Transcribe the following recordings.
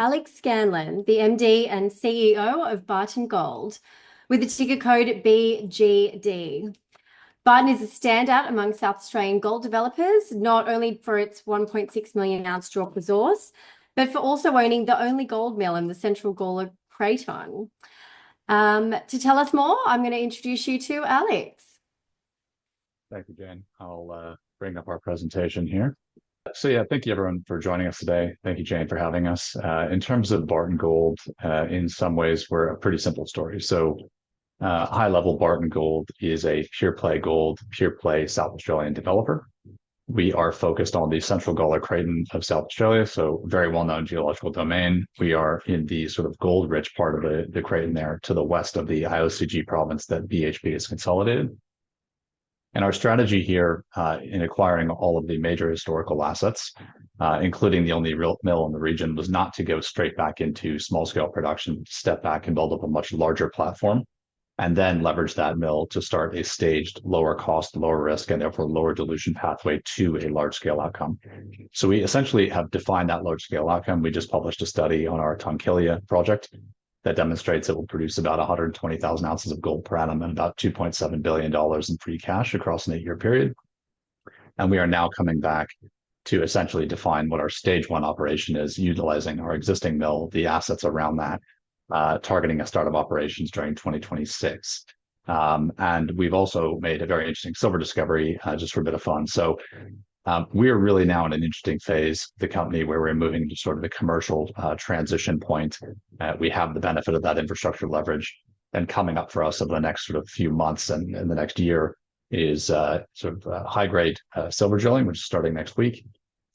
Alex Scanlon, the MD and CEO of Barton Gold, with the ticker code BGD. Barton is a standout among South Australian gold developers, not only for its 1.6 million ounce JORC resource, but for also owning the only gold mill in the Central Gawler Craton. To tell us more, I'm going to introduce you to Alex. Thank you, Jane. I'll bring up our presentation here. So yeah, thank you everyone for joining us today. Thank you, Jane, for having us. In terms of Barton Gold, in some ways, we're a pretty simple story. So high level, Barton Gold is a pure play gold, pure play South Australian developer. We are focused on the Central Gawler Craton of South Australia, so very well-known geological domain. We are in the sort of gold-rich part of the Craton there to the west of the AISC province that BHP has consolidated. And our strategy here in acquiring all of the major historical assets, including the only real mill in the region, was not to go straight back into small-scale production, step back and build up a much larger platform, and then leverage that mill to start a staged, lower cost, lower risk, and therefore lower dilution pathway to a large-scale outcome. So we essentially have defined that large-scale outcome. We just published a study on our Tunkillia project that demonstrates it will produce about 120,000 ounces of gold per annum and about $2.7 billion in free cash across an 8-year period. And we are now coming back to essentially define what our stage one operation is, utilizing our existing mill, the assets around that, targeting a start of operations during 2026. And we've also made a very interesting silver discovery just for a bit of fun. So we are really now in an interesting phase, the company, where we're moving to sort of the commercial transition point. We have the benefit of that infrastructure leverage. And coming up for us over the next sort of few months and in the next year is sort of high-grade silver drilling, which is starting next week.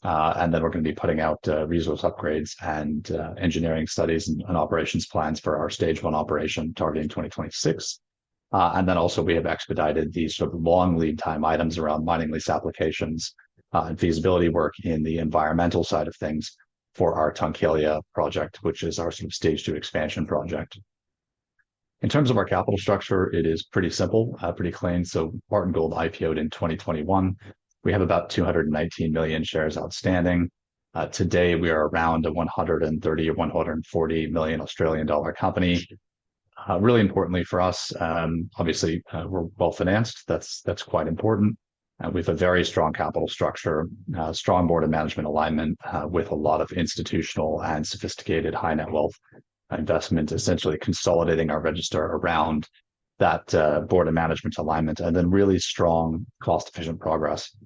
And then we're going to be putting out resource upgrades and engineering studies and operations plans for our stage one operation targeting 2026. And then also we have expedited these sort of long lead time items around mining lease applications and feasibility work in the environmental side of things for our Tunkillia project, which is our sort of stage 2 expansion project. In terms of our capital structure, it is pretty simple, pretty clean. So Barton Gold IPO'd in 2021. We have about 219 million shares outstanding. Today, we are around a 130 or 140 million Australian dollar company. Really importantly for us, obviously, we're well financed. That's quite important. We have a very strong capital structure, strong board of management alignment with a lot of institutional and sophisticated high net wealth investment, essentially consolidating our register around that board of management alignment, and then really strong cost efficient progress.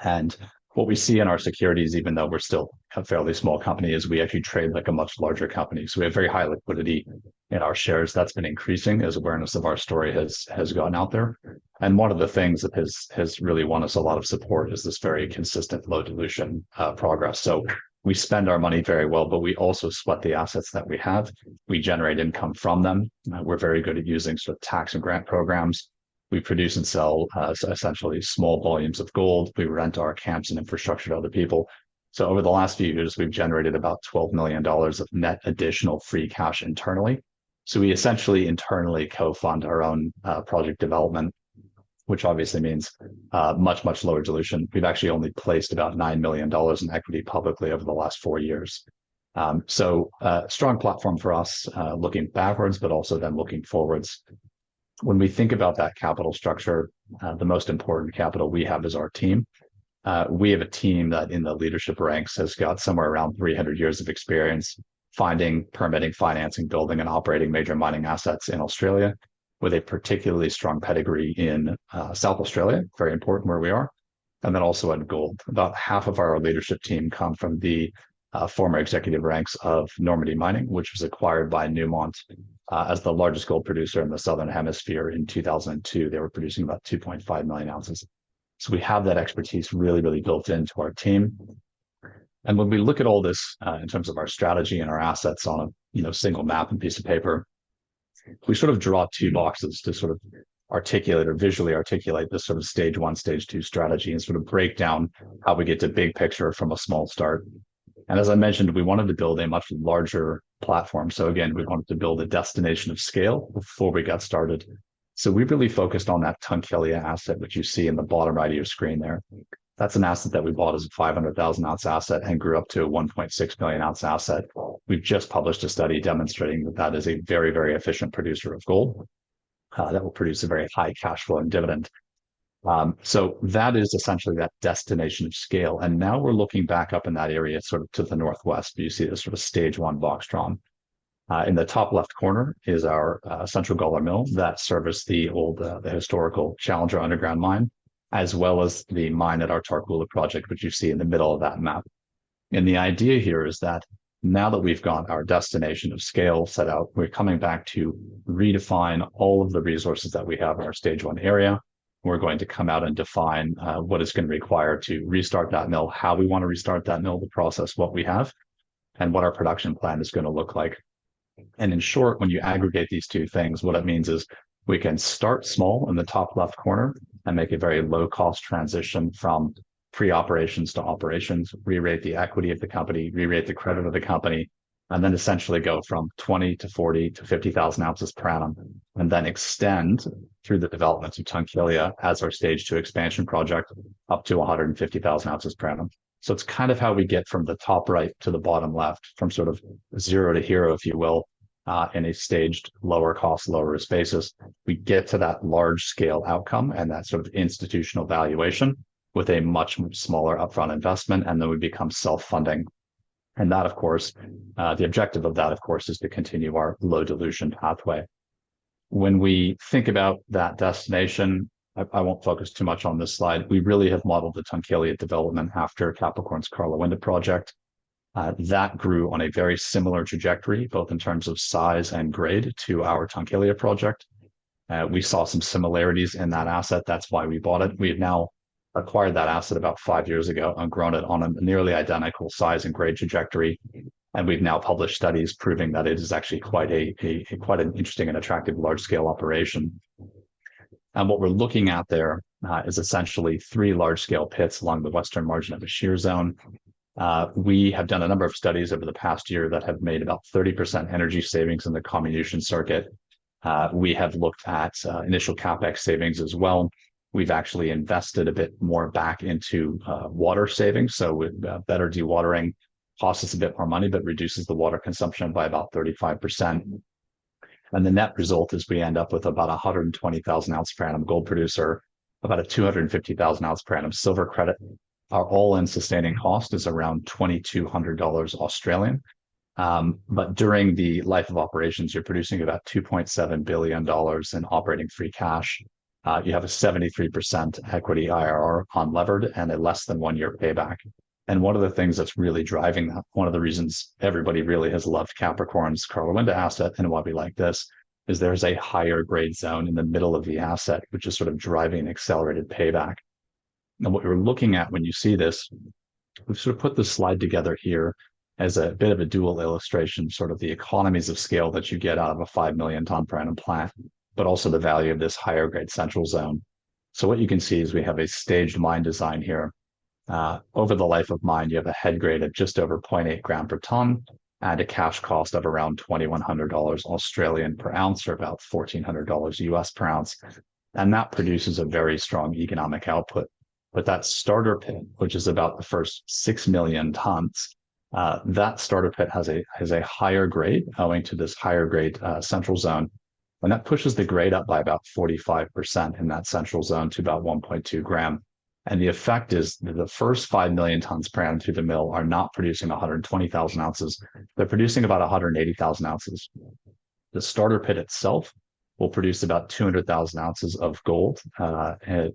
And what we see in our securities, even though we're still a fairly small company, is we actually trade like a much larger company. So we have very high liquidity in our shares. That's been increasing as awareness of our story has gone out there. And one of the things that has really won us a lot of support is this very consistent low dilution progress. So we spend our money very well, but we also sweat the assets that we have. We generate income from them. We're very good at using sort of tax and grant programs. We produce and sell essentially small volumes of gold. We rent our camps and infrastructure to other people. So over the last few years, we've generated about $12 million of net additional free cash internally. So we essentially internally co-fund our own project development, which obviously means much, much lower dilution. We've actually only placed about $9 million in equity publicly over the last 4 years. So strong platform for us looking backwards, but also then looking forwards. When we think about that capital structure, the most important capital we have is our team. We have a team that in the leadership ranks has got somewhere around 300 years of experience finding, permitting, financing, building, and operating major mining assets in Australia, with a particularly strong pedigree in South Australia, very important where we are, and then also in gold. About half of our leadership team come from the former executive ranks of Normandy Mining, which was acquired by Newmont as the largest gold producer in the Southern Hemisphere in 2002. They were producing about 2.5 million ounces. So we have that expertise really, really built into our team. And when we look at all this in terms of our strategy and our assets on a single map and piece of paper, we sort of draw two boxes to sort of articulate or visually articulate this sort of stage 1, stage 2 strategy and sort of break down how we get to big picture from a small start. And as I mentioned, we wanted to build a much larger platform. So again, we wanted to build a destination of scale before we got started. So we really focused on that Tunkillia asset, which you see in the bottom right of your screen there. That's an asset that we bought as a 500,000 ounce asset and grew up to a 1.6 million ounce asset. We've just published a study demonstrating that that is a very, very efficient producer of gold that will produce a very high cash flow and dividend. So that is essentially that destination of scale. And now we're looking back up in that area, sort of to the northwest. You see this sort of stage one box drawn. In the top left corner is our Central Gawler Mill that serviced the the historical Challenger underground mine, as well as the mine at our Tunkillia Project, which you see in the middle of that map. And the idea here is that now that we've got our destination of scale set out, we're coming back to redefine all of the resources that we have in our stage one area. We're going to come out and define what it's going to require to restart that mill, how we want to restart that mill, the process, what we have, and what our production plan is going to look like. And in short, when you aggregate these two things, what it means is we can start small in the top left corner and make a very low cost transition from pre-operations to operations, re-rate the equity of the company, re-rate the credit of the company, and then essentially go from 20 to 40 to 50,000 ounces per annum, and then extend through the developments of Tunkillia as our stage two expansion project up to 150,000 ounces per annum. So it's kind of how we get from the top right to the bottom left, from sort of zero to hero, if you will, in a staged lower cost, lower risk basis. We get to that large scale outcome and that sort of institutional valuation with a much smaller upfront investment, and then we become self-funding. And that, of course, the objective of that, of course, is to continue our low dilution pathway. When we think about that destination, I won't focus too much on this slide. We really have modeled the Tunkillia development after Capricorn's Karlawinda project. That grew on a very similar trajectory, both in terms of size and grade to our Tunkillia project. We saw some similarities in that asset. That's why we bought it. We have now acquired that asset about 5 years ago and grown it on a nearly identical size and grade trajectory. And we've now published studies proving that it is actually quite quite an interesting and attractive large scale operation. And what we're looking at there is essentially 3 large-scale pits along the western margin of a shear zone. We have done a number of studies over the past year that have made about 30% energy savings in the comminution circuit. We have looked at initial CapEx savings as well. We've actually invested a bit more back into water savings. So with better dewatering, costs us a bit more money, but reduces the water consumption by about 35%. And the net result is we end up with about 120,000 ounce per annum gold producer, about a 250,000 ounce per annum silver credit. Our all-in sustaining cost is around $2,200 Australian. But during the life of operations, you're producing about $2.7 billion in operating free cash. You have a 73% equity IRR unlevered and a less than 1 year payback. And one of the things that's really driving that, one of the reasons everybody really has loved Capricorn's Karlawinda asset and why we like this, is there's a higher grade zone in the middle of the asset, which is sort of driving an accelerated payback. And what you're looking at when you see this, we've sort of put this slide together here as a bit of a dual illustration, sort of the economies of scale that you get out of a 5 million ton per annum plant, but also the value of this higher grade central zone. So what you can see is we have a staged mine design here. Over the life of mine, you have a head grade of just over 0.8 gram per ton and a cash cost of around $2,100 Australian per ounce, or about $1,400 US per ounce. And that produces a very strong economic output. But that starter pit, which is about the first 6 million tons, that starter pit has a higher grade owing to this higher grade central zone. And that pushes the grade up by about 45% in that central zone to about 1.2 gram. And the effect is that the first 5 million tons per annum through the mill are not producing 120,000 ounces. They're producing about 180,000 ounces. The starter pit itself will produce about 200,000 ounces of gold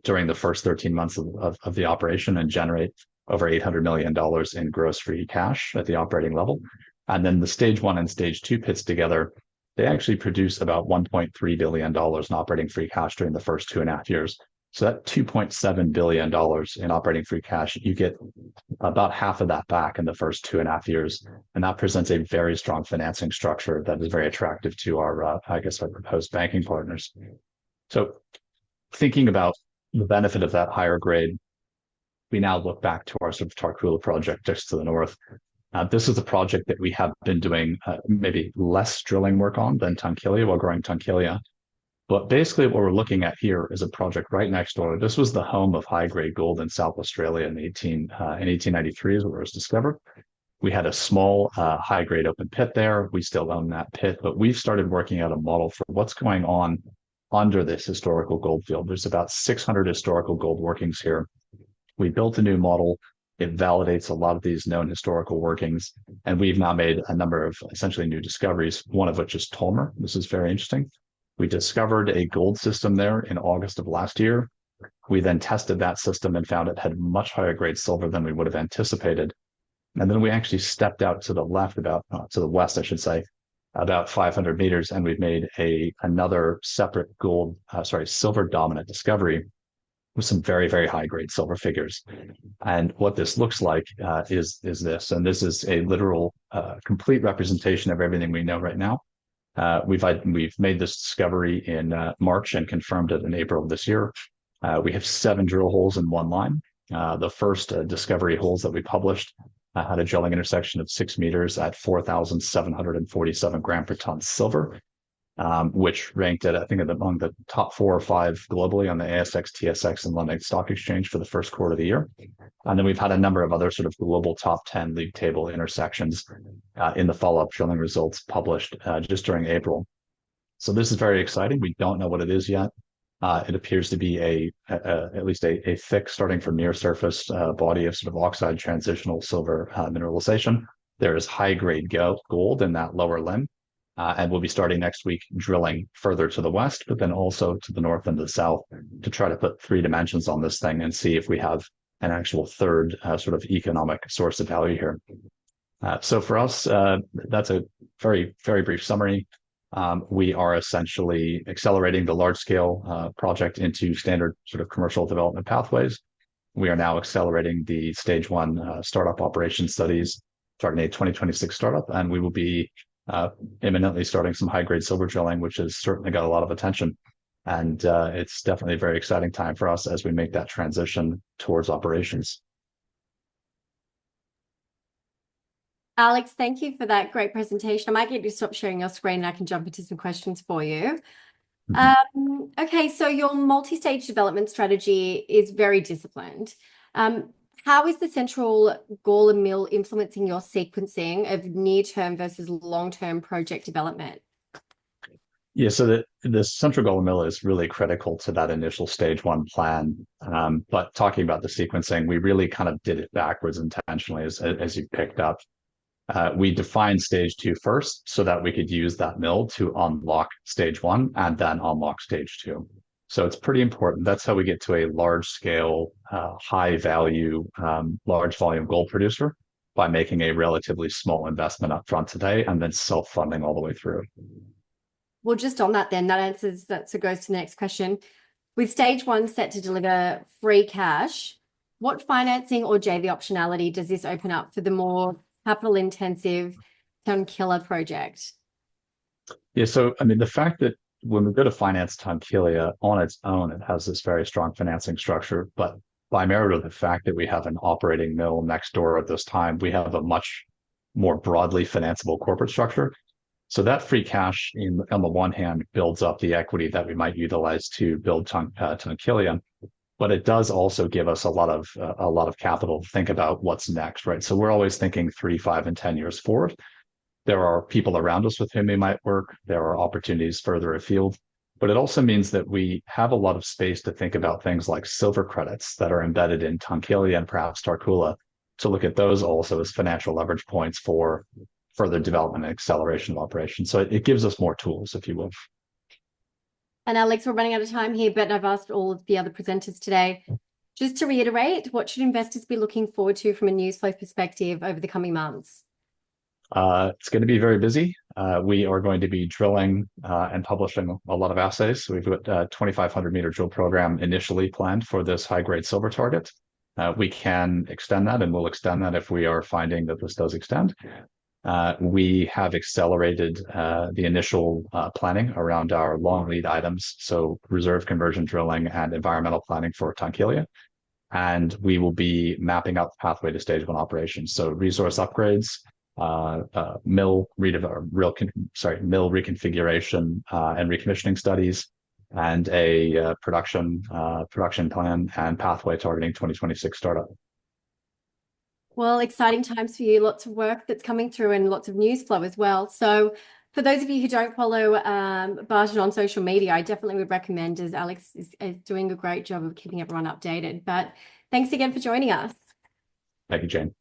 during the first 13 months of the operation and generate over $800 million in gross free cash at the operating level. And then the stage 1 and stage 2 pits together, they actually produce about $1.3 billion in operating free cash during the first 2.5 years. So that $2.7 billion in operating free cash, you get about half of that back in the first 2.5 years. And that presents a very strong financing structure that is very attractive to our, our proposed banking partners. So thinking about the benefit of that higher grade, we now look back to our sort of Tunkillia project just to the north. This is a project that we have been doing maybe less drilling work on than Tunkillia while growing Tunkillia. But basically what we're looking at here is a project right next door. This was the home of high-grade gold in South Australia in 1893 is where it was discovered. We had a small high-grade open pit there. We still own that pit, but we've started working out a model for what's going on under this historical gold field. There's about 600 historical gold workings here. We built a new model. It validates a lot of these known historical workings, and we've now made a number of essentially new discoveries, one of which is Tolmer. This is very interesting. We discovered a gold system there in August of last year. We then tested that system and found it had much higher grade silver than we would have anticipated. And then we actually stepped out to the left, to the west, I should say, about 500 meters, and we've made another separate silver dominant discovery with some very, very high grade silver figures. And what this looks like is this, and this is a literal complete representation of everything we know right now. We've made this discovery in March and confirmed it in April of this year. We have 7 drill holes in one line. The first discovery holes that we published had a drilling intersection of 6 meters at 4,747 gram per ton silver, which ranked it, I think, among the top 4 or 5 globally on the AISX, TSX, and London Stock Exchange for the first quarter of the year. And then we've had a number of other sort of global top 10 league table intersections in the follow-up drilling results published just during April. So this is very exciting. We don't know what it is yet. It appears to be at least a thick, starting from near surface body of sort of oxide transitional silver mineralization. There is high-grade gold in that lower limb. And we'll be starting next week drilling further to the west, but then also to the north and the south to try to put 3 dimensions on this thing and see if we have an actual third sort of economic source of value here. So for us, that's a very, very brief summary. We are essentially accelerating the large-scale project into standard sort of commercial development pathways. We are now accelerating the stage 1 startup operation studies, starting a 2026 startup, and we will be imminently starting some high-grade silver drilling, which has certainly got a lot of attention. And it's definitely a very exciting time for us as we make that transition towards operations. Alex, thank you for that great presentation. I might get you to stop sharing your screen and I can jump into some questions for you. Okay, so your multi-stage development strategy is very disciplined. How is the Central Gawler Mill influencing your sequencing of near-term versus long-term project development? Yeah, so the Central Gawler Mill is really critical to that initial stage 1 plan. But talking about the sequencing, we really kind of did it backwards intentionally, as you picked up. We defined stage 2 first so that we could use that mill to unlock stage 1 and then unlock stage 2. So it's pretty important. That's how we get to a large scale, high value, large volume gold producer, by making a relatively small investment up front today and then self-funding all the way through. Well, just on that then, that goes to the next question. With stage 1 set to deliver free cash, what financing or JV optionality does this open up for the more capital intensive Tunkillia project? Yeah, so I mean, the fact that when we go to finance Tunkillia on its own, it has this very strong financing structure, but by merit of the fact that we have an operating mill next door at this time, we have a much more broadly financeable corporate structure. So that free cash, on the one hand, builds up the equity that we might utilize to build Tunkillia, but it does also give us a lot of capital to think about what's next, right? So we're always thinking 3, 5, and 10 years forward. There are people around us with whom we might work. There are opportunities further afield, but it also means that we have a lot of space to think about things like silver credits that are embedded in Tunkillia and perhaps Tarcoola, to look at those also as financial leverage points for further development and acceleration of operations. So it gives us more tools, if you will. And Alex, we're running out of time here, but I've asked all of the other presenters today, just to reiterate, what should investors be looking forward to from a news flow perspective over the coming months? It's going to be very busy. We are going to be drilling and publishing a lot of assays. So we've got a 2,500 meter drill program initially planned for this high grade silver target. We can extend that, and we'll extend that if we are finding that this does extend. We have accelerated the initial planning around our long lead items, so reserve conversion drilling and environmental planning for Tunkillia. And we will be mapping out the pathway to stage 1 operations. So resource upgrades, mill reconfiguration and recommissioning studies, and a production plan and pathway targeting 2026 startup. Well, exciting times for you. Lots of work that's coming through and lots of news flow as well. So for those of you who don't follow Barton on social media, I definitely would recommend, as Alex is doing a great job of keeping everyone updated. But thanks again for joining us. Thank you, Jane.